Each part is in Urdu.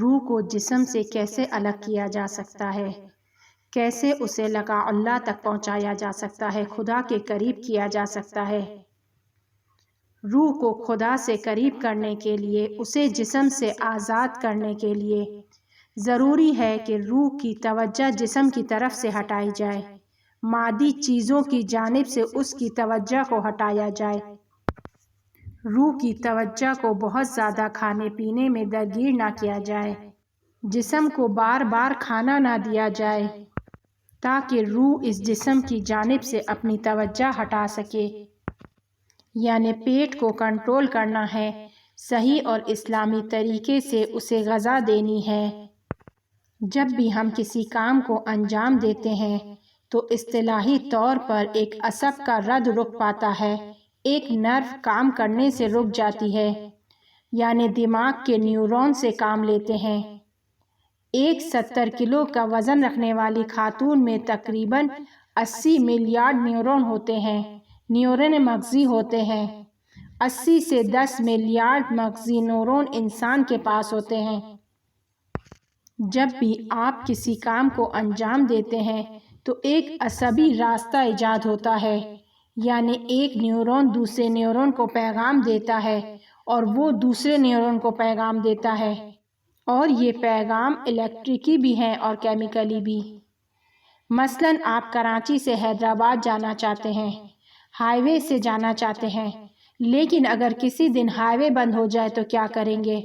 روح کو جسم سے کیسے الگ کیا جا سکتا ہے؟ کیسے اسے لقاء اللہ تک پہنچایا جا سکتا ہے، خدا کے قریب کیا جا سکتا ہے؟ روح کو خدا سے قریب کرنے کے لیے، اسے جسم سے آزاد کرنے کے لیے ضروری ہے کہ روح کی توجہ جسم کی طرف سے ہٹائی جائے، مادی چیزوں کی جانب سے اس کی توجہ کو ہٹایا جائے۔ روح کی توجہ کو بہت زیادہ کھانے پینے میں درگیر نہ کیا جائے، جسم کو بار بار کھانا نہ دیا جائے تاکہ روح اس جسم کی جانب سے اپنی توجہ ہٹا سکے۔ یعنی پیٹ کو کنٹرول کرنا ہے، صحیح اور اسلامی طریقے سے اسے غذا دینی ہے۔ جب بھی ہم کسی کام کو انجام دیتے ہیں تو اصطلاحی طور پر ایک عصب کا رد رک پاتا ہے، ایک نرو کام کرنے سے رک جاتی ہے، یعنی دماغ کے نیورون سے کام لیتے ہیں۔ ایک 70 کلو کا وزن رکھنے والی خاتون میں تقریباً 80 ملیارڈ نیورون ہوتے ہیں، نیورون مغزی ہوتے ہیں۔ 80 سے 10 ملیارڈ مغزی نیورون انسان کے پاس ہوتے ہیں۔ جب بھی آپ کسی کام کو انجام دیتے ہیں تو ایک عصبی راستہ ایجاد ہوتا ہے، یعنی ایک نیورون دوسرے نیورون کو پیغام دیتا ہے اور وہ دوسرے نیورون کو پیغام دیتا ہے، اور یہ پیغام الیکٹرکی بھی ہیں اور کیمیکلی بھی۔ مثلاً آپ کراچی سے حیدرآباد جانا چاہتے ہیں، ہائی وے سے جانا چاہتے ہیں، لیکن اگر کسی دن ہائی وے بند ہو جائے تو کیا کریں گے؟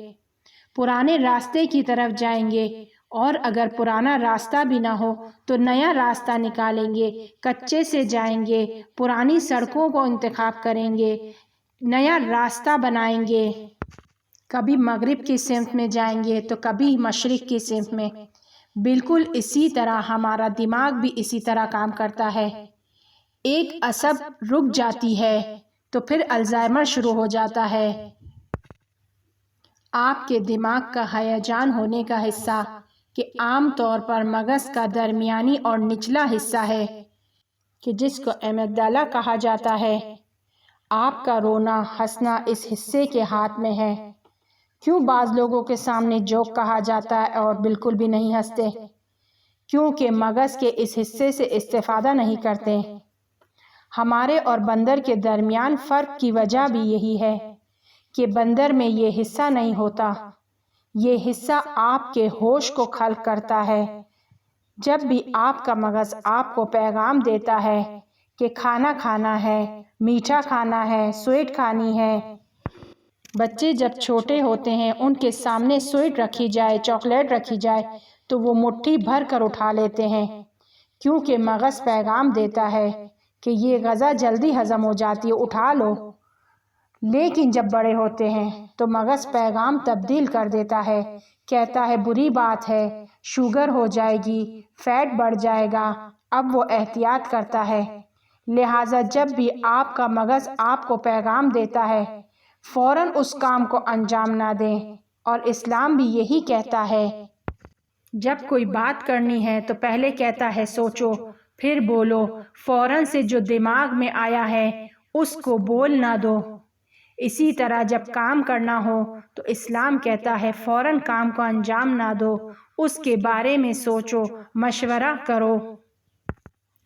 پرانے راستے کی طرف جائیں گے، اور اگر پرانا راستہ بھی نہ ہو تو نیا راستہ نکالیں گے، کچے سے جائیں گے، پرانی سڑکوں کو انتخاب کریں گے، نیا راستہ بنائیں گے۔ کبھی مغرب کی سمت میں جائیں گے تو کبھی مشرق کی سمت میں۔ بالکل اسی طرح ہمارا دماغ بھی اسی طرح کام کرتا ہے۔ ایک عصب رک جاتی ہے تو پھر الزائمر شروع ہو جاتا ہے۔ آپ کے دماغ کا ہیجان ہونے کا حصہ، کہ عام طور پر مغز کا درمیانی اور نچلا حصہ ہے، کہ جس کو ایمگڈالا کہا جاتا ہے، آپ کا رونا ہنسنا اس حصے کے ہاتھ میں ہے۔ کیوں بعض لوگوں کے سامنے جوک کہا جاتا ہے اور بالکل بھی نہیں ہنستے؟ کیونکہ مغز کے اس حصے سے استفادہ نہیں کرتے۔ ہمارے اور بندر کے درمیان فرق کی وجہ بھی یہی ہے کہ بندر میں یہ حصہ نہیں ہوتا۔ یہ حصہ آپ کے ہوش کو خلق کرتا ہے۔ جب بھی آپ کا مغز آپ کو پیغام دیتا ہے کہ کھانا کھانا ہے، میٹھا کھانا ہے، سویٹ کھانی ہے۔ بچے جب چھوٹے ہوتے ہیں، ان کے سامنے سویٹ رکھی جائے، چاکلیٹ رکھی جائے تو وہ مٹھی بھر کر اٹھا لیتے ہیں، کیونکہ مغز پیغام دیتا ہے کہ یہ غذا جلدی ہضم ہو جاتی ہے، اٹھا لو۔ لیکن جب بڑے ہوتے ہیں تو مغز پیغام تبدیل کر دیتا ہے، کہتا ہے بری بات ہے، شوگر ہو جائے گی، فیٹ بڑھ جائے گا۔ اب وہ احتیاط کرتا ہے۔ لہٰذا جب بھی آپ کا مغز آپ کو پیغام دیتا ہے، فوراً اس کام کو انجام نہ دیں، اور اسلام بھی یہی کہتا ہے۔ جب کوئی بات کرنی ہے تو پہلے کہتا ہے سوچو پھر بولو، فوراً سے جو دماغ میں آیا ہے اس کو بول نہ دو۔ اسی طرح جب کام کرنا ہو تو اسلام کہتا ہے فوراً کام کو انجام نہ دو، اس کے بارے میں سوچو، مشورہ کرو۔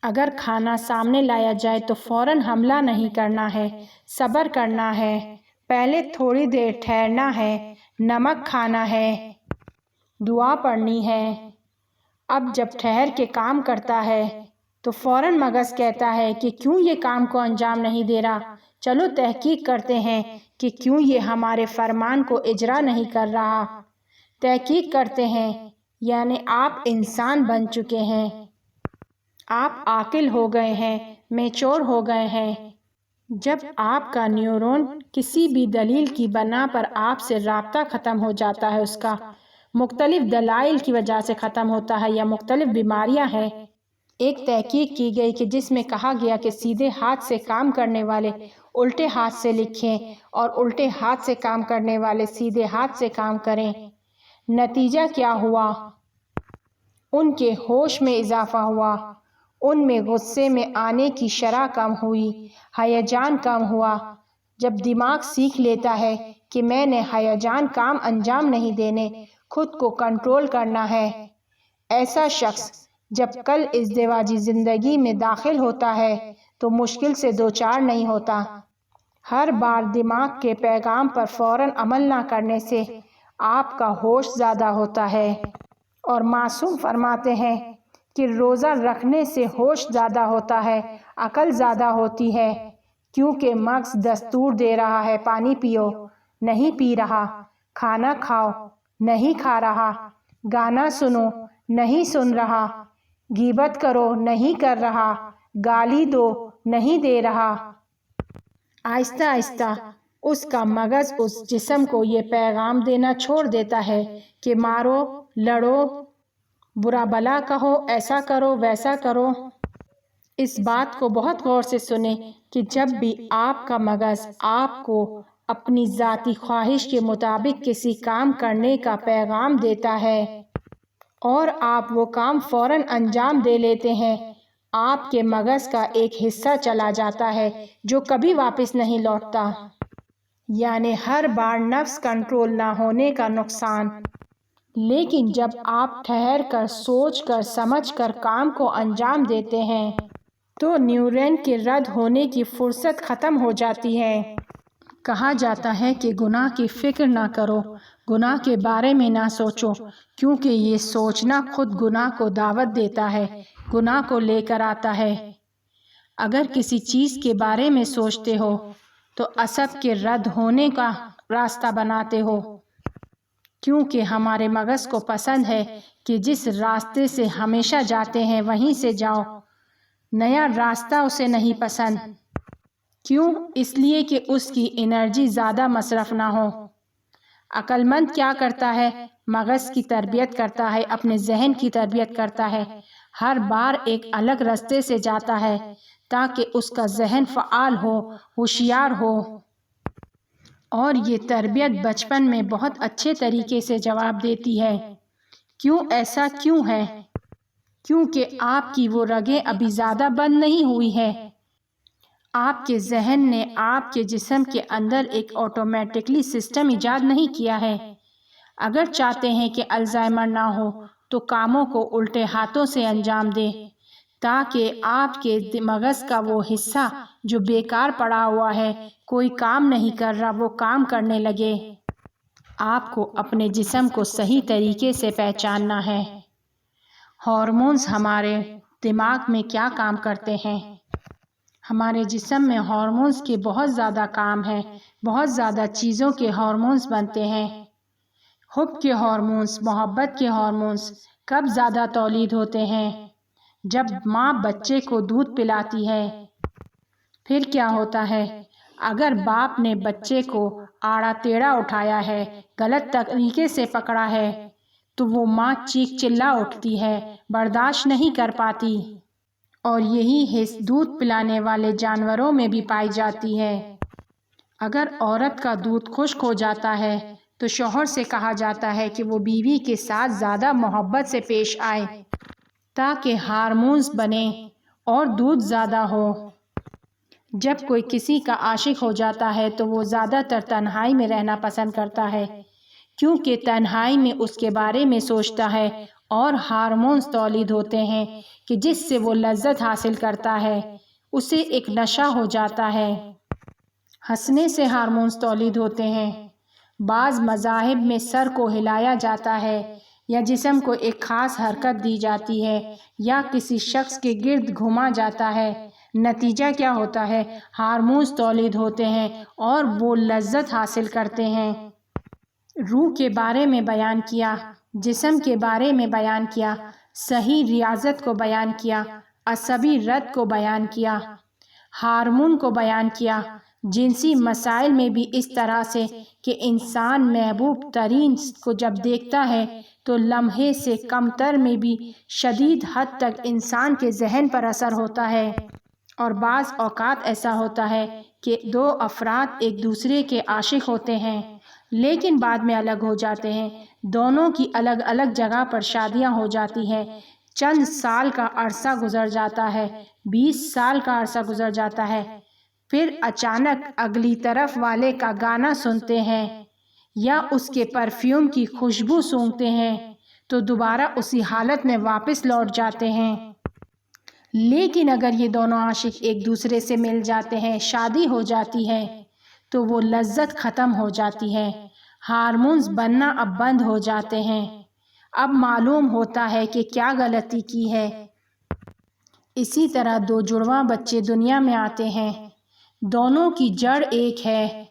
اگر کھانا سامنے لایا جائے تو فوراً حملہ نہیں کرنا ہے، صبر کرنا ہے، پہلے تھوڑی دیر ٹھہرنا ہے، نمک کھانا ہے، دعا پڑھنی ہے۔ اب جب ٹھہر کے کام کرتا ہے تو فوراً مغز کہتا ہے کہ کیوں یہ کام کو انجام نہیں دے رہا، چلو تحقیق کرتے ہیں کہ کیوں یہ ہمارے فرمان کو اجرا نہیں کر رہا۔ تحقیق کرتے ہیں، یعنی آپ انسان بن چکے ہیں، آپ عاقل ہو گئے ہیں، میچور ہو گئے ہیں۔ جب آپ کا نیورون کسی بھی دلیل کی بنا پر آپ سے رابطہ ختم ہو جاتا ہے، اس کا مختلف دلائل کی وجہ سے ختم ہوتا ہے یا مختلف بیماریاں ہیں۔ ایک تحقیق کی گئی کہ جس میں کہا گیا کہ سیدھے ہاتھ سے کام کرنے والے الٹے ہاتھ سے لکھیں اور الٹے ہاتھ سے کام کرنے والے سیدھے ہاتھ سے کام کریں۔ نتیجہ کیا ہوا؟ ان کے ہوش میں اضافہ ہوا، ان میں غصے میں آنے کی شرح کم ہوئی، ہیجان کم ہوا۔ جب دماغ سیکھ لیتا ہے کہ میں نے ہیجان کام انجام نہیں دینے، خود کو کنٹرول کرنا ہے۔ ایسا شخص جب کل ازدواجی زندگی میں داخل ہوتا ہے تو مشکل سے دوچار نہیں ہوتا۔ ہر بار دماغ کے پیغام پر فوراً عمل نہ کرنے سے آپ کا ہوش زیادہ ہوتا ہے، اور معصوم فرماتے ہیں کہ روزہ رکھنے سے ہوش زیادہ ہوتا ہے، عقل زیادہ ہوتی ہے، کیونکہ مغز دستور دے رہا ہے پانی پیو، نہیں پی رہا، کھانا کھاؤ، نہیں کھا رہا، گانا سنو، نہیں سن رہا، غیبت کرو، نہیں کر رہا، گالی دو، نہیں دے رہا۔ آہستہ آہستہ اس کا مغز اس جسم کو یہ پیغام دینا چھوڑ دیتا ہے کہ مارو، لڑو، برا بھلا کہو، ایسا کرو، ویسا کرو۔ اس بات کو بہت غور سے سنیں کہ جب بھی آپ کا مغز آپ کو اپنی ذاتی خواہش کے مطابق کسی کام کرنے کا پیغام دیتا ہے اور آپ وہ کام فوراً انجام دے لیتے ہیں، آپ کے مغز کا ایک حصہ چلا جاتا ہے جو کبھی واپس نہیں لوٹتا، یعنی ہر بار نفس کنٹرول نہ ہونے کا نقصان۔ لیکن جب آپ ٹھہر کر، سوچ کر، سمجھ کر کام کو انجام دیتے ہیں تو نیورون کے رد ہونے کی فرصت ختم ہو جاتی ہے۔ کہا جاتا ہے کہ گناہ کی فکر نہ کرو، گناہ کے بارے میں نہ سوچو، کیونکہ یہ سوچنا خود گناہ کو دعوت دیتا ہے، گناہ کو لے کر آتا ہے۔ اگر کسی چیز کے بارے میں سوچتے ہو تو عصب کے رد ہونے کا راستہ بناتے ہو، کیونکہ ہمارے مغز کو پسند ہے کہ جس راستے سے ہمیشہ جاتے ہیں وہیں سے جاؤ، نیا راستہ اسے نہیں پسند۔ کیوں؟ اس لیے کہ اس کی انرجی زیادہ مصرف نہ ہو۔ عقل مند کیا کرتا ہے؟ مغز کی تربیت کرتا ہے، اپنے ذہن کی تربیت کرتا ہے، ہر بار ایک الگ راستے سے جاتا ہے تاکہ اس کا ذہن فعال ہو، ہوشیار ہو۔ اور یہ تربیت بچپن میں بہت اچھے طریقے سے جواب دیتی ہے۔ کیوں ایسا کیوں ہے؟ کیونکہ آپ کی وہ رگیں ابھی زیادہ بند نہیں ہوئی ہیں۔ آپ کے ذہن نے آپ کے جسم کے اندر ایک آٹومیٹکلی سسٹم ایجاد نہیں کیا ہے۔ اگر چاہتے ہیں کہ الزائمر نہ ہو تو کاموں کو الٹے ہاتھوں سے انجام دیں تاکہ آپ کے مغز کا وہ حصہ جو بیکار پڑا ہوا ہے، کوئی کام نہیں کر رہا، وہ کام کرنے لگے۔ آپ کو اپنے جسم کو صحیح طریقے سے پہچاننا ہے۔ ہارمونز ہمارے دماغ میں کیا کام کرتے ہیں؟ ہمارے جسم میں ہارمونز کے بہت زیادہ کام ہیں، بہت زیادہ چیزوں کے ہارمونز بنتے ہیں۔ حب کے ہارمونز، محبت کے ہارمونز کب زیادہ تولید ہوتے ہیں؟ جب ماں بچے کو دودھ پلاتی ہے۔ پھر کیا ہوتا ہے؟ اگر باپ نے بچے کو آڑا تیڑھا اٹھایا ہے، غلط طریقے سے پکڑا ہے، تو وہ ماں چیخ چلا اٹھتی ہے، برداشت نہیں کر پاتی۔ اور یہی حس دودھ پلانے والے جانوروں میں بھی پائی جاتی ہے۔ اگر عورت کا دودھ خشک ہو جاتا ہے تو شوہر سے کہا جاتا ہے کہ وہ بیوی کے ساتھ زیادہ محبت سے پیش آئے تاکہ ہارمونز بنیں اور دودھ زیادہ ہو۔ جب کوئی کسی کا عاشق ہو جاتا ہے تو وہ زیادہ تر تنہائی میں رہنا پسند کرتا ہے، کیونکہ تنہائی میں اس کے بارے میں سوچتا ہے اور ہارمونز تولید ہوتے ہیں کہ جس سے وہ لذت حاصل کرتا ہے، اسے ایک نشہ ہو جاتا ہے۔ ہنسنے سے ہارمونز تولید ہوتے ہیں۔ بعض مذاہب میں سر کو ہلایا جاتا ہے یا جسم کو ایک خاص حرکت دی جاتی ہے یا کسی شخص کے گرد گھوما جاتا ہے۔ نتیجہ کیا ہوتا ہے؟ ہارمونز تولید ہوتے ہیں اور وہ لذت حاصل کرتے ہیں۔ روح کے بارے میں بیان کیا، جسم کے بارے میں بیان کیا، صحیح ریاضت کو بیان کیا، عصبی رد کو بیان کیا، ہارمون کو بیان کیا، جنسی مسائل میں بھی اس طرح سے کہ انسان محبوب ترین کو جب دیکھتا ہے تو لمحے سے کم تر میں بھی شدید حد تک انسان کے ذہن پر اثر ہوتا ہے۔ اور بعض اوقات ایسا ہوتا ہے کہ دو افراد ایک دوسرے کے عاشق ہوتے ہیں لیکن بعد میں الگ ہو جاتے ہیں، دونوں کی الگ الگ جگہ پر شادیاں ہو جاتی ہیں، چند سال کا عرصہ گزر جاتا ہے، 20 سال کا عرصہ گزر جاتا ہے، پھر اچانک اگلی طرف والے کا گانا سنتے ہیں یا اس کے پرفیوم کی خوشبو سونگھتے ہیں تو دوبارہ اسی حالت میں واپس لوٹ جاتے ہیں۔ لیکن اگر یہ دونوں عاشق ایک دوسرے سے مل جاتے ہیں، شادی ہو جاتی ہے، تو وہ لذت ختم ہو جاتی ہے، ہارمونز بننا اب بند ہو جاتے ہیں۔ اب معلوم ہوتا ہے کہ کیا غلطی کی ہے۔ اسی طرح دو جڑواں بچے دنیا میں آتے ہیں، دونوں کی جڑ ایک ہے،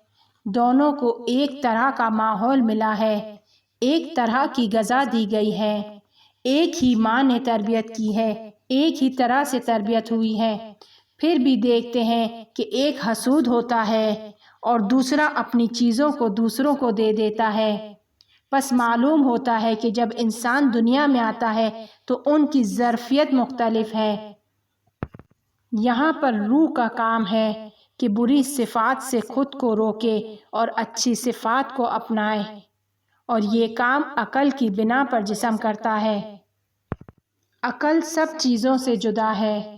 دونوں کو ایک طرح کا ماحول ملا ہے، ایک طرح کی غذا دی گئی ہے، ایک ہی ماں نے تربیت کی ہے، ایک ہی طرح سے تربیت ہوئی ہے، پھر بھی دیکھتے ہیں کہ ایک حسود ہوتا ہے اور دوسرا اپنی چیزوں کو دوسروں کو دے دیتا ہے۔ بس معلوم ہوتا ہے کہ جب انسان دنیا میں آتا ہے تو ان کی ظرفیت مختلف ہے۔ یہاں پر روح کا کام ہے کہ بری صفات سے خود کو روکے اور اچھی صفات کو اپنائے، اور یہ کام عقل کی بنا پر جسم کرتا ہے۔ عقل سب چیزوں سے جدا ہے،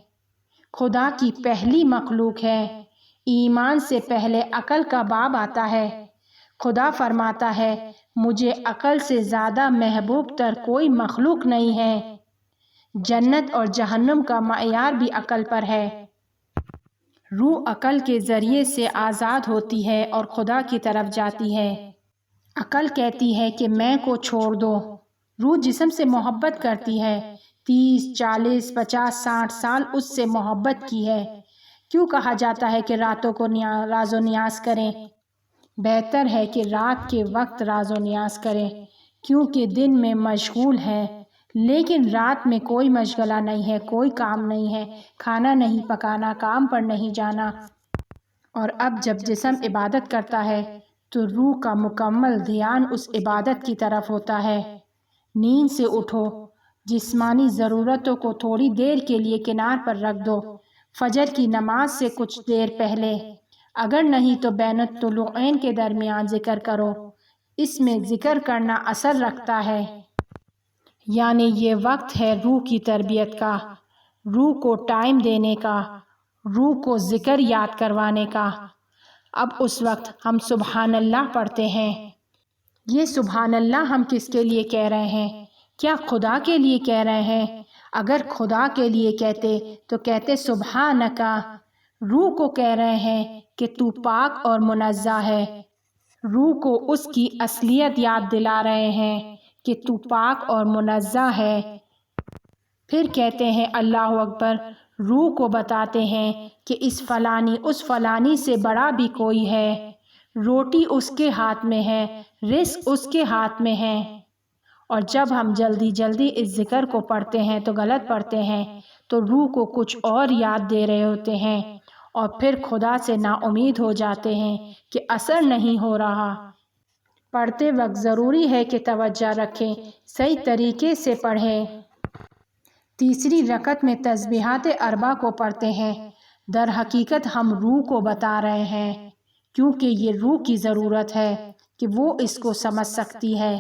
خدا کی پہلی مخلوق ہے۔ ایمان سے پہلے عقل کا باب آتا ہے۔ خدا فرماتا ہے، مجھے عقل سے زیادہ محبوب تر کوئی مخلوق نہیں ہے۔ جنت اور جہنم کا معیار بھی عقل پر ہے۔ روح عقل کے ذریعے سے آزاد ہوتی ہے اور خدا کی طرف جاتی ہے۔ عقل کہتی ہے کہ میں کو چھوڑ دو۔ روح جسم سے محبت کرتی ہے، 30، 40، 50، 60 سال اس سے محبت کی ہے۔ کیوں کہا جاتا ہے کہ راتوں کو راز و نیاز کریں؟ بہتر ہے کہ رات کے وقت راز و نیاز کریں، کیونکہ دن میں مشغول ہے، لیکن رات میں کوئی مشغلہ نہیں ہے، کوئی کام نہیں ہے، کھانا نہیں پکانا، کام پر نہیں جانا۔ اور اب جب جسم عبادت کرتا ہے تو روح کا مکمل دھیان اس عبادت کی طرف ہوتا ہے۔ نیند سے اٹھو، جسمانی ضرورتوں کو تھوڑی دیر کے لیے کنار پر رکھ دو، فجر کی نماز سے کچھ دیر پہلے، اگر نہیں تو بین الطلوعین کے درمیان ذکر کرو۔ اس میں ذکر کرنا اثر رکھتا ہے، یعنی یہ وقت ہے روح کی تربیت کا، روح کو ٹائم دینے کا، روح کو ذکر یاد کروانے کا۔ اب اس وقت ہم سبحان اللہ پڑھتے ہیں۔ یہ سبحان اللہ ہم کس کے لیے کہہ رہے ہیں؟ کیا خدا کے لیے کہہ رہے ہیں؟ اگر خدا کے لیے کہتے تو کہتے سبحانکا۔ روح کو کہہ رہے ہیں کہ تو پاک اور منزہ ہے۔ روح کو اس کی اصلیت یاد دلا رہے ہیں کہ تو پاک اور منزہ ہے۔ پھر کہتے ہیں اللہ اکبر۔ روح کو بتاتے ہیں کہ اس فلانی سے بڑا بھی کوئی ہے، روٹی اس کے ہاتھ میں ہے، رزق اس کے ہاتھ میں ہے۔ اور جب ہم جلدی جلدی اس ذکر کو پڑھتے ہیں تو غلط پڑھتے ہیں، تو روح کو کچھ اور یاد دے رہے ہوتے ہیں، اور پھر خدا سے نا امید ہو جاتے ہیں کہ اثر نہیں ہو رہا۔ پڑھتے وقت ضروری ہے کہ توجہ رکھیں، صحیح طریقے سے پڑھیں۔ تیسری رکعت میں تسبیحات 4 کو پڑھتے ہیں۔ در حقیقت ہم روح کو بتا رہے ہیں، کیونکہ یہ روح کی ضرورت ہے کہ وہ اس کو سمجھ سکتی ہے،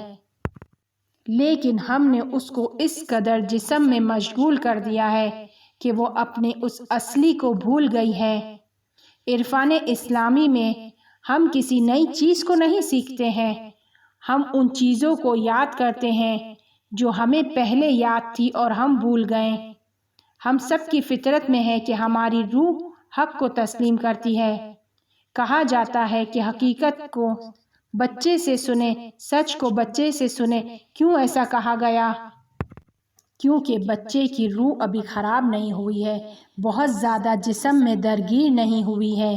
لیکن ہم نے اس کو اس قدر جسم میں مشغول کر دیا ہے کہ وہ اپنے اس اصلی کو بھول گئی ہے۔ عرفان اسلامی میں ہم کسی نئی چیز کو نہیں سیکھتے ہیں، ہم ان چیزوں کو یاد کرتے ہیں جو ہمیں پہلے یاد تھی اور ہم بھول گئے۔ ہم سب کی فطرت میں ہے کہ ہماری روح حق کو تسلیم کرتی ہے۔ کہا جاتا ہے کہ حقیقت کو بچے سے سنیں، سچ کو بچے سے سنیں۔ کیوں ایسا کہا گیا؟ کیونکہ بچے کی روح ابھی خراب نہیں ہوئی ہے، بہت زیادہ جسم میں درگیر نہیں ہوئی ہے۔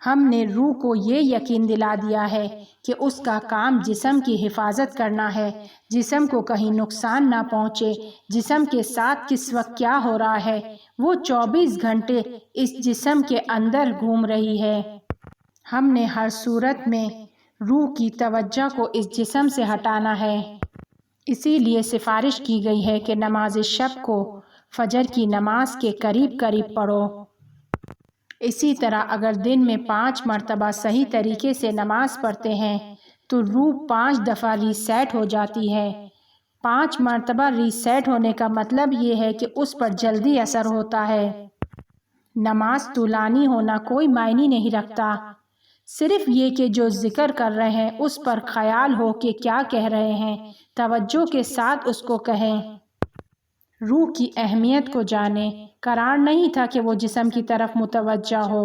ہم نے روح کو یہ یقین دلا دیا ہے کہ اس کا کام جسم کی حفاظت کرنا ہے، جسم کو کہیں نقصان نہ پہنچے، جسم کے ساتھ کس وقت کیا ہو رہا ہے وہ 24 گھنٹے اس جسم کے اندر گھوم رہی ہے۔ ہم نے ہر صورت میں روح کی توجہ کو اس جسم سے ہٹانا ہے۔ اسی لیے سفارش کی گئی ہے کہ نماز شب کو فجر کی نماز کے قریب قریب پڑھو۔ اسی طرح اگر دن میں 5 مرتبہ صحیح طریقے سے نماز پڑھتے ہیں تو روح 5 دفعہ ریسیٹ ہو جاتی ہے۔ 5 مرتبہ ریسیٹ ہونے کا مطلب یہ ہے کہ اس پر جلدی اثر ہوتا ہے۔ نماز طولانی ہونا کوئی معنی نہیں رکھتا، صرف یہ کہ جو ذکر کر رہے ہیں اس پر خیال ہو کہ کیا کہہ رہے ہیں، توجہ کے ساتھ اس کو کہیں۔ روح کی اہمیت کو جانیں، قرار نہیں تھا کہ وہ جسم کی طرف متوجہ ہو۔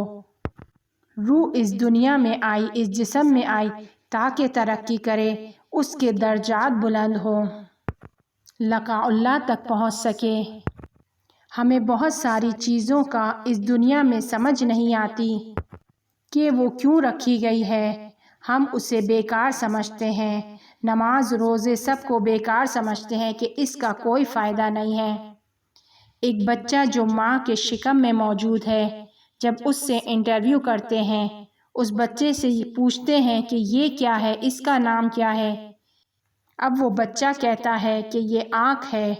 روح اس دنیا میں آئی، اس جسم میں آئی تاکہ ترقی کرے، اس کے درجات بلند ہوں، لقاء اللہ تک پہنچ سکے۔ ہمیں بہت ساری چیزوں کا اس دنیا میں سمجھ نہیں آتی کہ وہ کیوں رکھی گئی ہے، ہم اسے بیکار سمجھتے ہیں۔ نماز روزے سب کو بیکار سمجھتے ہیں کہ اس کا کوئی فائدہ نہیں ہے۔ ایک بچہ جو ماں کے شکم میں موجود ہے، جب اس سے انٹرویو کرتے ہیں، اس بچے سے پوچھتے ہیں کہ یہ کیا ہے، اس کا نام کیا ہے؟ اب وہ بچہ کہتا ہے کہ یہ آنکھ ہے۔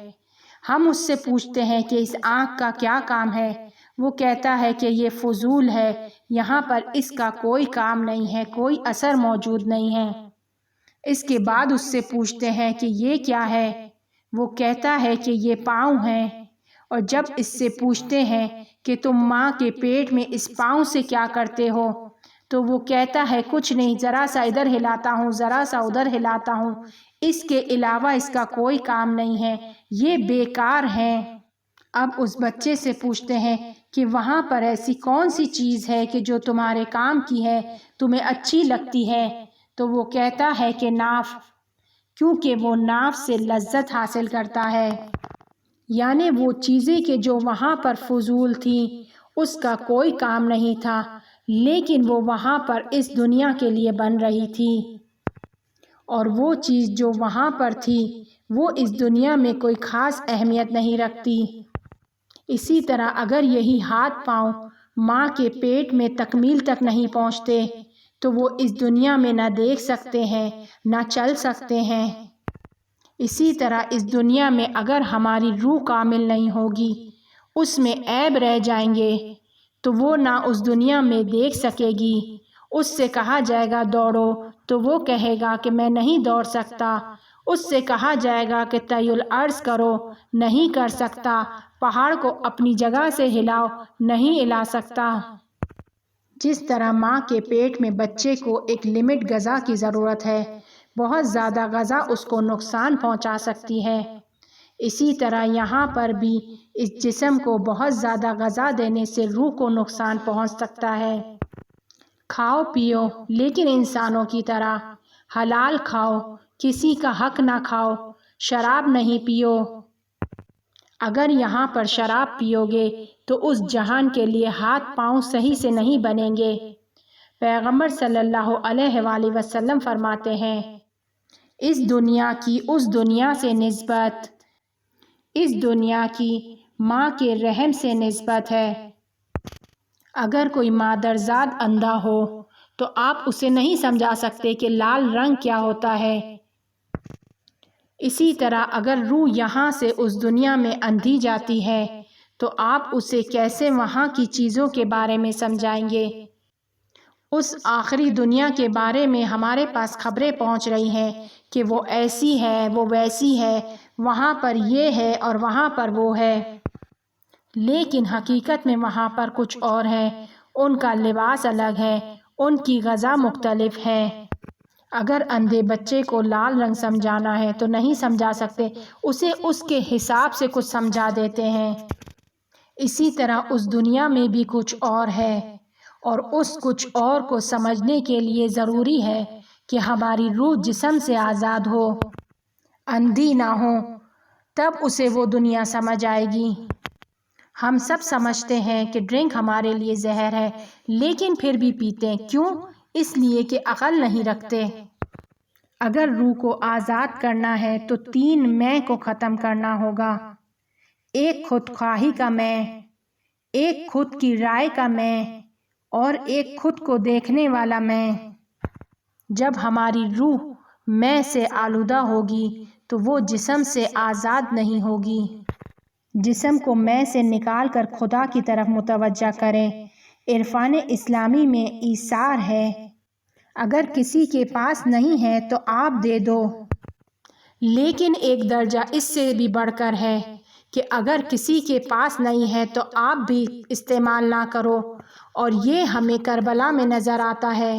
ہم اس سے پوچھتے ہیں کہ اس آنکھ کا کیا کام ہے؟ وہ کہتا ہے کہ یہ فضول ہے، یہاں پر اس کا کوئی کام نہیں ہے، کوئی اثر موجود نہیں ہے۔ اس کے بعد اس سے پوچھتے ہیں کہ یہ کیا ہے؟ وہ کہتا ہے کہ یہ پاؤں ہیں۔ اور جب اس سے پوچھتے ہیں کہ تم ماں کے پیٹ میں اس پاؤں سے کیا کرتے ہو، تو وہ کہتا ہے کچھ نہیں، ذرا سا ادھر ہلاتا ہوں، ذرا سا ادھر ہلاتا ہوں، اس کے علاوہ اس کا کوئی کام نہیں ہے، یہ بیکار ہیں۔ اب اس بچے سے پوچھتے ہیں کہ وہاں پر ایسی کون سی چیز ہے کہ جو تمہارے کام کی ہے، تمہیں اچھی لگتی ہے؟ تو وہ کہتا ہے کہ ناف، کیونکہ وہ ناف سے لذت حاصل کرتا ہے۔ یعنی وہ چیزیں کہ جو وہاں پر فضول تھیں، اس کا کوئی کام نہیں تھا، لیکن وہ وہاں پر اس دنیا کے لیے بن رہی تھی، اور وہ چیز جو وہاں پر تھی وہ اس دنیا میں کوئی خاص اہمیت نہیں رکھتی۔ اسی طرح اگر یہی ہاتھ پاؤں ماں کے پیٹ میں تکمیل تک نہیں پہنچتے تو وہ اس دنیا میں نہ دیکھ سکتے ہیں، نہ چل سکتے ہیں۔ اسی طرح اس دنیا میں اگر ہماری روح کامل نہیں ہوگی، اس میں عیب رہ جائیں گے، تو وہ نہ اس دنیا میں دیکھ سکے گی۔ اس سے کہا جائے گا دوڑو تو وہ کہے گا کہ میں نہیں دوڑ سکتا۔ اس سے کہا جائے گا کہ طی الارض کرو، نہیں کر سکتا۔ پہاڑ کو اپنی جگہ سے ہلاؤ، نہیں ہلا سکتا۔ جس طرح ماں کے پیٹ میں بچے کو ایک لمٹ غذا کی ضرورت ہے، بہت زیادہ غذا اس کو نقصان پہنچا سکتی ہے، اسی طرح یہاں پر بھی اس جسم کو بہت زیادہ غذا دینے سے روح کو نقصان پہنچ سکتا ہے۔ کھاؤ پیو لیکن انسانوں کی طرح، حلال کھاؤ، کسی کا حق نہ کھاؤ، شراب نہیں پیو۔ اگر یہاں پر شراب پیو گے تو اس جہان کے لیے ہاتھ پاؤں صحیح سے نہیں بنیں گے۔ پیغمبر صلی اللہ علیہ وآلہ وسلم فرماتے ہیں، اس دنیا کی اس دنیا سے نسبت اس دنیا کی ماں کے رحم سے نسبت ہے۔ اگر کوئی مادرزاد اندھا ہو تو آپ اسے نہیں سمجھا سکتے کہ لال رنگ کیا ہوتا ہے۔ اسی طرح اگر روح یہاں سے اس دنیا میں اندھی جاتی ہے تو آپ اسے کیسے وہاں کی چیزوں کے بارے میں سمجھائیں گے؟ اس آخری دنیا کے بارے میں ہمارے پاس خبریں پہنچ رہی ہیں کہ وہ ایسی ہے، وہ ویسی ہے، وہاں پر یہ ہے اور وہاں پر وہ ہے، لیکن حقیقت میں وہاں پر کچھ اور ہے۔ ان کا لباس الگ ہے، ان کی غذا مختلف ہے۔ اگر اندھے بچے کو لال رنگ سمجھانا ہے تو نہیں سمجھا سکتے، اسے اس کے حساب سے کچھ سمجھا دیتے ہیں۔ اسی طرح اس دنیا میں بھی کچھ اور ہے، اور اس کچھ اور کو سمجھنے کے لیے ضروری ہے کہ ہماری روح جسم سے آزاد ہو، اندھی نہ ہو، تب اسے وہ دنیا سمجھ آئے گی۔ ہم سب سمجھتے ہیں کہ ڈرنک ہمارے لیے زہر ہے، لیکن پھر بھی پیتے ہیں، کیوں؟ اس لیے کہ عقل نہیں رکھتے۔ اگر روح کو آزاد کرنا ہے تو 3 میں کو ختم کرنا ہوگا، ایک خود خواہی کا میں، ایک خود کی رائے کا میں، اور ایک خود کو دیکھنے والا میں۔ جب ہماری روح میں سے آلودہ ہوگی تو وہ جسم سے آزاد نہیں ہوگی۔ جسم کو میں سے نکال کر خدا کی طرف متوجہ کریں۔ عرفان اسلامی میں ایثار ہے، اگر کسی کے پاس نہیں ہے تو آپ دے دو، لیکن ایک درجہ اس سے بھی بڑھ کر ہے کہ اگر کسی کے پاس نہیں ہے تو آپ بھی استعمال نہ کرو، اور یہ ہمیں کربلا میں نظر آتا ہے۔